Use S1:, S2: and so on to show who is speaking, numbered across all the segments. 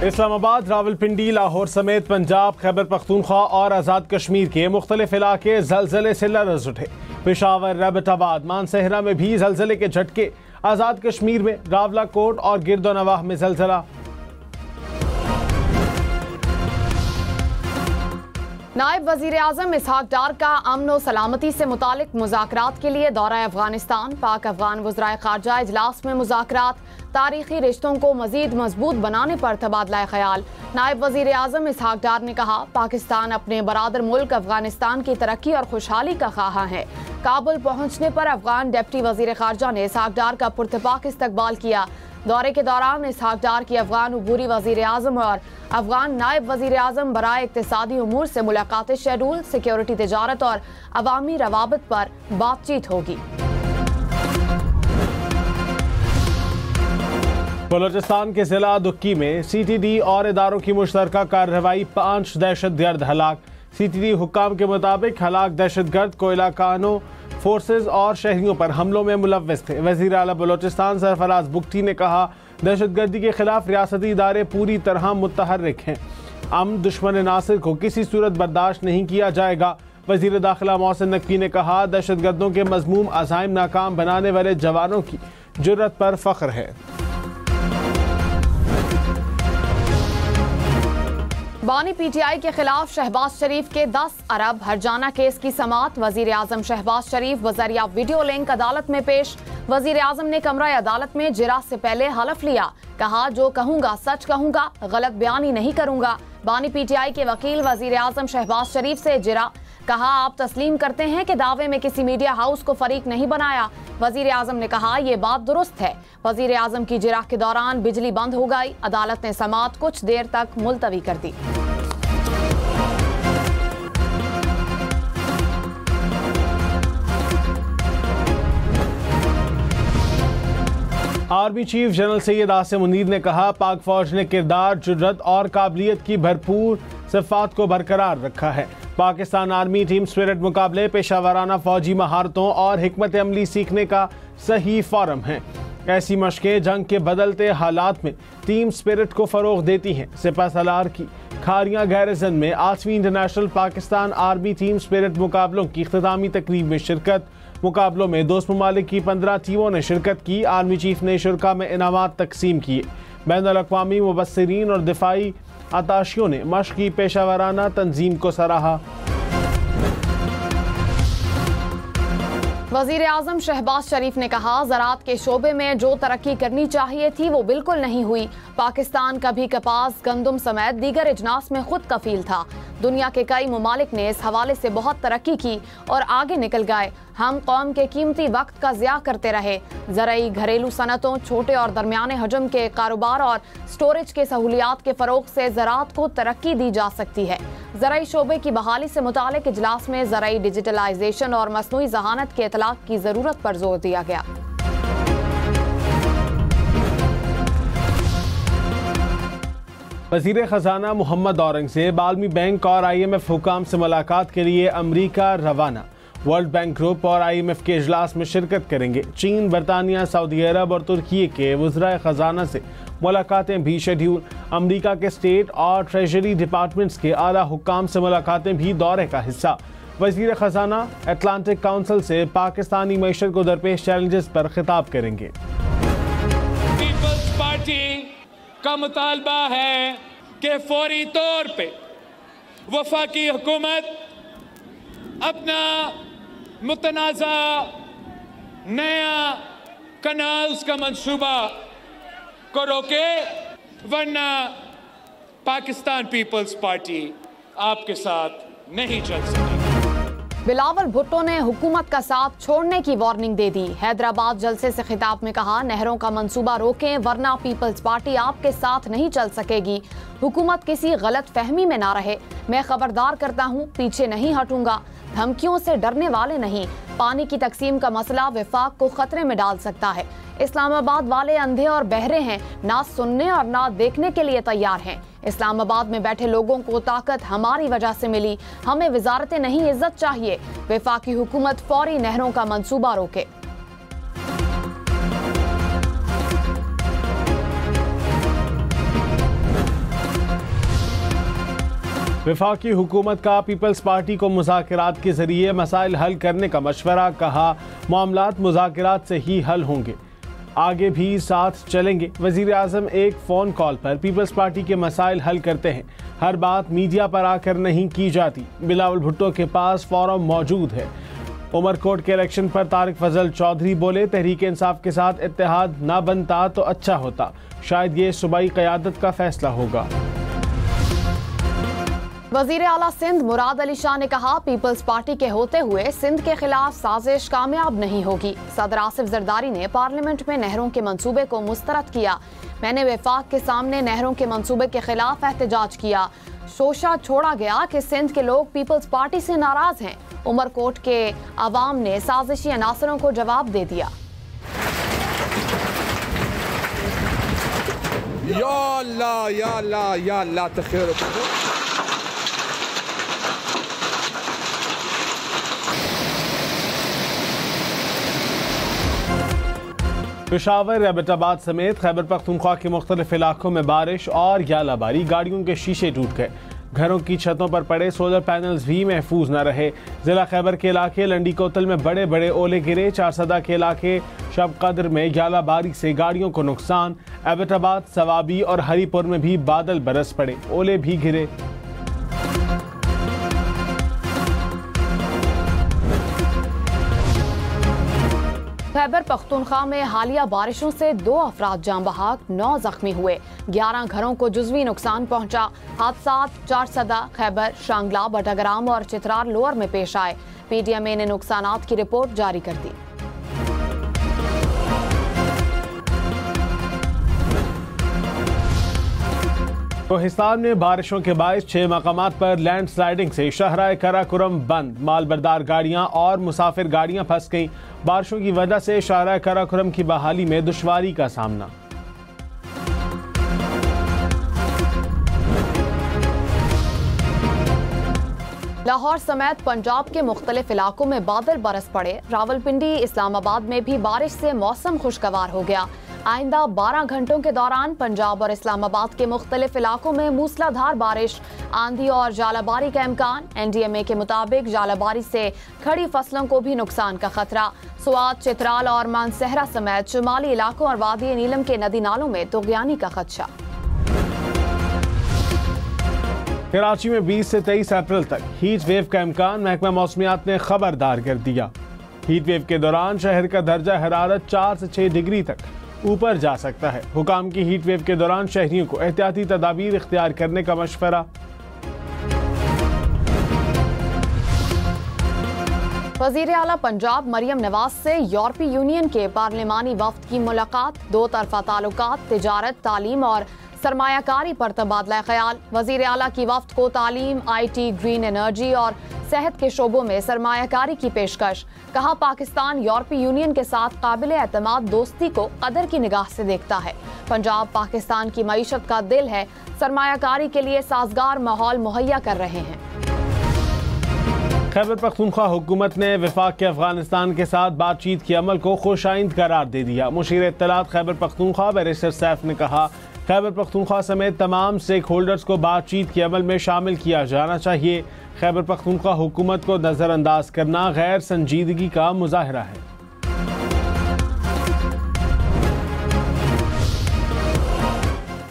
S1: इस्लामाबाद, रावलपिंडी, लाहौर समेत पंजाब, खैबर पख्तूनख्वा और आज़ाद कश्मीर के मुख्तलिफ इलाके ज़लज़ले से लरज़ उठे। पेशावर, रबताबाद, मानसहरा में भी ज़लज़ले के झटके। आज़ाद कश्मीर में रावलाकोट और गिरदोनवाह में ज़लज़ला।
S2: नायब वजीर आजम इसहाक डार का अमन व सलामती से मुतालिक मुज़ाकरात के लिए दौरा अफगानिस्तान। पाक अफगान वज़राए ख़ारजा इजलास में मुज़ाकरात। तारीखी रिश्तों को मज़ीद मजबूत बनाने पर तबादला ख्याल। नायब वजीर आजम इसहाक डार ने कहा, पाकिस्तान अपने बरादर मुल्क अफगानिस्तान की तरक्की और खुशहाली का ख्वाह है। काबुल पहुँचने पर अफगान डिप्टी वजीर ख़ारजा ने इसहाक डार का पुरतपाक इस्तकबाल किया। दौरे के दौरान इसहाक डार की अफगान अबूरी वजीर आजम और अफगान नायब वजीर आजम बराए इक्तिसादी उमूर से मुलाकातें शेड्यूल, सिक्योरिटी, तिजारत और अवामी रवाबत पर बातचीत होगी।
S1: बलोचिस्तान के जिला दुक्की में CTD और इदारों की मुश्तरका कार्रवाई, 5 दहशतगर्द हलाक। CTD हुक्काम के मुताबिक हलाक दहशतगर्द कोयला कानों फोर्सेज और शहरियों पर हमलों में मुलव्वस थे। वज़ीर आला बलोचिस्तान सरफराज बुगटी ने कहा, दहशतगर्दी के खिलाफ रियासती इदारे पूरी तरह मुतहर्रिक हैं। अमन दुश्मन नासिर को किसी सूरत बर्दाश्त नहीं किया जाएगा। वज़ीर दाखिला मोहसिन नकवी ने कहा, दहशतगर्दों के मज़मूम अज़ाइम नाकाम बनाने वाले जवानों की जुर्रत पर फ़ख्र है।
S2: बानी PTI के खिलाफ शहबाज शरीफ के 10 अरब हर्जाना केस की समाअत। वजीर आजम शहबाज शरीफ बजरिया वीडियो लिंक अदालत में पेश। वजीर आजम ने कमरा अदालत में जिरा से पहले हलफ लिया। कहा, जो कहूँगा सच कहूँगा, गलत बयानी नहीं करूँगा। बानी PTI के वकील वजीर आजम शहबाज शरीफ से जिरा। कहा, आप तस्लीम करते हैं कि दावे में किसी मीडिया हाउस को फरीक नहीं बनाया। वजीर आजम ने कहा, यह बात दुरुस्त है। वजीर आजम की जिरा के दौरान बिजली बंद हो गई। अदालत ने समाअत कुछ देर तक मुलतवी कर दी।
S1: Army chief general Syed Asim Munir ने कहा, पाक फौज ने किरदार, जुर्रत और काबिलियत की भरपूर सिफात को बरकरार रखा है। पाकिस्तान आर्मी टीम स्पिरिट मुकाबले पेशावराना फौजी महारतों और हिकमत अमली सीखने का सही फोरम है। ऐसी मशकें जंग के बदलते हालात में टीम स्पिरिट को फ़रोग देती हैं। सिपह सलार की खारियां गैरिजन में 8वीं international Pakistan army team spirit मुकाबलों की इख्तितामी तकरीब में शिरकत। मुकाबलों में दोस्त ममालिक की 15 टीमों ने शिरकत की। आर्मी चीफ ने शुरका में इनामात तकसीम किए। बैनुल-अक़वामी मुबस्सिरीन और दिफाई अताशियों ने मशक़ी पेशावराना तंजीम को सराहा।
S2: वजीर आजम शहबाज शरीफ ने कहा, ज़राअत के शोबे में जो तरक्की करनी चाहिए थी वो बिल्कुल नहीं हुई। पाकिस्तान कभी कपास, गंदम समेत दीगर अजनास में खुद कफील था। दुनिया के कई ममालिक ने इस हवाले से बहुत तरक्की की और आगे निकल गए। हम कौम के कीमती वक्त का ज़िया करते रहे। ज़राई घरेलू सनतों, छोटे और दरमियाने हजम के कारोबार और स्टोरेज के सहूलियात के फ़रोग से ज़राअत को तरक्की दी जा सकती है। ज़राई शोबे की बहाली से मुतालिक इजलास में ज़राई डिजिटलाइजेशन और मसनूई ज़हानत के इतलाक़ की ज़रूरत पर जोर दिया गया।
S1: वज़ीर ख़ज़ाना मोहम्मद औरंगज़ेब आलमी बैंक और IMF हुकाम से मुलाकात के लिए अमरीका रवाना। वर्ल्ड बैंक ग्रुप और IMF के इजलास में शिरकत करेंगे। चीन, बरतानिया, सऊदी अरब और तुर्की के वज़राए ख़ज़ाना से मुलाकातें भी शेड्यूल। अमरीका के स्टेट और ट्रेजरी डिपार्टमेंट्स के आला हुक्काम से मुलाकातें भी दौरे का हिस्सा। वज़ीर ख़ज़ाना अटलांटिक काउंसिल से पाकिस्तानी मईशत को दरपेश चैलेंजेस पर खिताब करेंगे।
S3: पीपल्स पार्टी का मुतालबा है कि फौरी तौर पे वफाकी हुकूमत अपना मुतनाज़ा नया कनाल्स का मंसूबा को रोके, वरना पाकिस्तान पीपल्स पार्टी आपके साथ नहीं चल सकेगी।
S2: बिलावल भुट्टो ने हुकूमत का साथ छोड़ने की वार्निंग दे दी। हैदराबाद जलसे से खिताब में कहा, नहरों का मंसूबा रोकें वरना पीपल्स पार्टी आपके साथ नहीं चल सकेगी। हुकूमत किसी गलत फहमी में ना रहे। मैं खबरदार करता हूँ, पीछे नहीं हटूंगा। धमकियों से डरने वाले नहीं। पानी की तकसीम का मसला वफाक को खतरे में डाल सकता है। इस्लामाबाद वाले अंधे और बहरे हैं, ना सुनने और ना देखने के लिए तैयार हैं। इस्लामाबाद में बैठे लोगों को ताकत हमारी वजह से मिली। हमें वजारतें नहीं, इज्जत चाहिए। वफाकी हुकूमत फौरी नहरों का मंसूबा रोके।
S1: वफाकी हुकूमत का पीपल्स पार्टी को मुज़ाकरात के जरिए मसाइल हल करने का मशवरा, कहा मामलात मुज़ाकरात से ही हल होंगे, आगे भी साथ चलेंगे। वज़ीर आज़म एक फ़ोन कॉल पर पीपल्स पार्टी के मसाइल हल करते हैं, हर बात मीडिया पर आकर नहीं की जाती। बिलावल भुट्टो के पास फॉर्म मौजूद है। उमरकोट के इलेक्शन पर तारिक फजल चौधरी बोले, तहरीक इंसाफ के साथ इत्तेहाद ना बनता तो अच्छा होता, शायद ये सूबाई क़यादत का फैसला होगा।
S2: वजीर आला सिंध मुराद अली शाह ने कहा, पीपल्स पार्टी के होते हुए सिंध के खिलाफ साजिश कामयाब नहीं होगी। सदर आसिफ जरदारी ने पार्लियामेंट में नहरों के मंसूबे को मुस्तरद किया। मैंने वफाक के सामने नहरों के मंसूबे के खिलाफ एहतजाज किया। शोशा छोड़ा गया कि सिंध के लोग पीपल्स पार्टी से नाराज हैं। उमरकोट के अवाम ने साजिशी अनासरों को जवाब दे दिया।
S4: या अल्लाह या अल्लाह या अल्लाह तखैर।
S1: पेशावर, एबटाबाद समेत खैबर पख्तूनख्वा के मुख्तलिफ इलाकों में बारिश और यालाबारी, गाड़ियों के शीशे टूट गए, घरों की छतों पर पड़े सोलर पैनल्स भी महफूज न रहे। जिला खैबर के इलाके लंडी कोतल में बड़े बड़े ओले गिरे। चारसदा के इलाके शब कद्र में यालाबारी से गाड़ियों को नुकसान। एबटाबाद, सवाबी और हरीपुर में भी बादल बरस पड़े, ओले भी गिरे।
S2: खैबर पख्तूनख्वा में हालिया बारिशों से 2 अफराद जान बहक, 9 जख्मी हुए, 11 घरों को जुज़वी नुकसान पहुंचा। हादसात चारसदा, खैबर, शांगला, बटाग्राम और चित्रार लोअर में पेश आए। PDMA ने नुकसानात की रिपोर्ट जारी कर दी।
S1: कोहिस्तान में बारिशों के बायस 6 मकामात पर लैंड स्लाइडिंग से शहराए कराकुरम बंद, मालबरदार गाड़ियां और मुसाफिर गाड़ियां फंस गईं। बारिशों की वजह से शहराए कराकुरम की बहाली में दुश्वारी का सामना।
S2: लाहौर समेत पंजाब के मुख्तलिफ इलाकों में बादल बरस पड़े। रावलपिंडी, इस्लामाबाद में भी बारिश से मौसम खुशगवार हो गया। आइंदा 12 घंटों के दौरान पंजाब और इस्लामाबाद के मुख्तलिफ इलाकों में मूसलाधार बारिश, आंधी और जालाबारी का इम्कान। NDMA के मुताबिक जालाबारी से खड़ी फसलों को भी नुकसान का खतरा। स्वात, चित्राल और मानसहरा समेत शुमाली इलाकों और वादी नीलम के नदी नालों में तुगयानी का खदशा।
S1: कराची में 20 से 23 अप्रैल तक हीट वेव का इम्कान, महकमा मौसमियात ने खबरदार कर दिया। हीट वेव के दौरान शहर का दर्जा हरारत 4 से 6 डिग्री तक ऊपर जा सकता है। हुकाम की हीट वेव के दौरान शहरियों को एहतियाती तदाबीर इख्तियार करने का मशवरा।
S2: वज़ीर आला पंजाब मरियम नवाज से यूरोपीय यूनियन के पार्लिमानी वफ्द की मुलाकात। 2 तरफा ताल्लुकात, तिजारत, तालीम और सरमायाकारी पर तबादला ख्याल। वज़ीर आला की वफ्द को तालीम, IT, ग्रीन एनर्जी और सेहत के शोबों में सरमायाकारी की पेशकश। कहा, पाकिस्तान यूरोपीय यूनियन के साथ काबिल एतमाद दोस्ती को कदर की निगाह से देखता है। पंजाब पाकिस्तान की मईशत का दिल है, सरमायाकारी के लिए साजगार माहौल मुहैया कर रहे हैं।
S1: खैबर पख्तूनख्वा हुकूमत ने वफाक के अफगानिस्तान के साथ बातचीत के अमल को खुशाइंद करार दे दिया। मुशीर इत्तलात खैबर पख्तूनख्वा बैरिस्टर सैफ ने कहा, खैबर पख्तूनख्वा समेत तमाम स्टेक होल्डर्स को बातचीत के अमल में शामिल किया जाना चाहिए। खैबर पख्तूनख्वा हुकूमत को नजरअंदाज करना गैर संजीदगी का मुजाहरा है।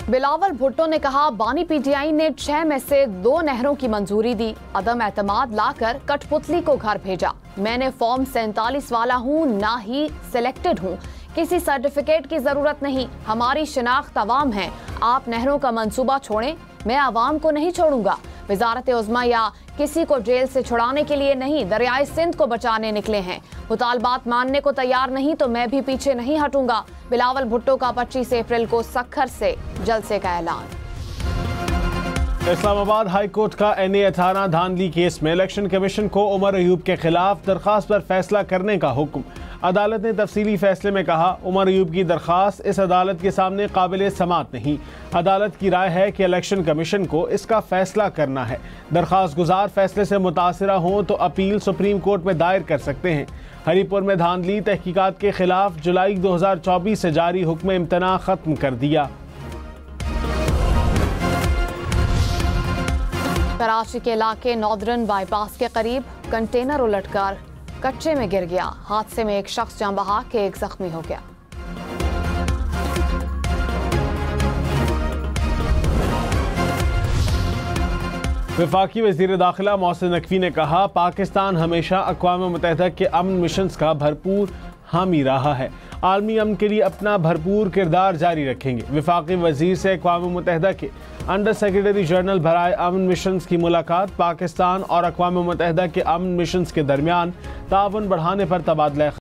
S2: बिलावल भुट्टो ने कहा, बानी PTI ने 6 में से 2 नहरों की मंजूरी दी, अदम एतमाद लाकर कठपुतली को घर भेजा। मैंने फॉर्म 47 वाला हूँ, ना ही सिलेक्टेड हूँ, किसी सर्टिफिकेट की जरूरत नहीं। हमारी शिनाख्त अवाम है। आप नहरों का मंसूबा छोड़ें, मैं अवाम को नहीं छोड़ूंगा। वजारत उज़्मा या किसी को जेल से छुड़ाने के लिए नहीं, दरियाए सिंध को बचाने निकले हैं। मुतालबात मानने को तैयार नहीं तो मैं भी पीछे नहीं हटूंगा। बिलावल भुट्टो का 25 अप्रैल को सक्खर से जलसे का ऐलान।
S1: इस्लामाबाद हाई कोर्ट का NA-18 धांधली केस में इलेक्शन कमीशन को उमर अयूब के खिलाफ दरखास्त पर फैसला करने का हुक्म। अदालत ने तफसीली फैसले में कहा, उमर अयूब की दरखास्त इस अदालत के सामने काबिल समात नहीं। अदालत की राय है कि इलेक्शन कमीशन को इसका फैसला करना है। दरखास्त गुजार फैसले से मुतासरा हों तो अपील सुप्रीम कोर्ट में दायर कर सकते हैं। हरीपुर में धांधली तहकीकात के खिलाफ जुलाई 2024 से जारी हुक्म इम्तना खत्म कर दिया।
S2: कराची के इलाके नॉर्दर्न बाईपास के करीब कंटेनर उलटकर कच्चे में गिर गया। हादसे में एक शख्स जान बहक के एक जख्मी हो गया।
S1: वफाकी वज़ीर दाखिला मोहसिन नकवी ने कहा, पाकिस्तान हमेशा अक़वाम मुत्तहिदा के अमन मिशंस का भरपूर हामी रहा है। आलमी अमन के लिए अपना भरपूर किरदार जारी रखेंगे। वफाकी वज़ीर से अक़वाम मुत्तहिदा के अंडर सेक्रेटरी जनरल बराए अमन मिशंस की मुलाकात। पाकिस्तान और अक़वाम मुत्तहिदा के अमन मिशंस के दरमियान ताउन बढ़ाने पर तबादला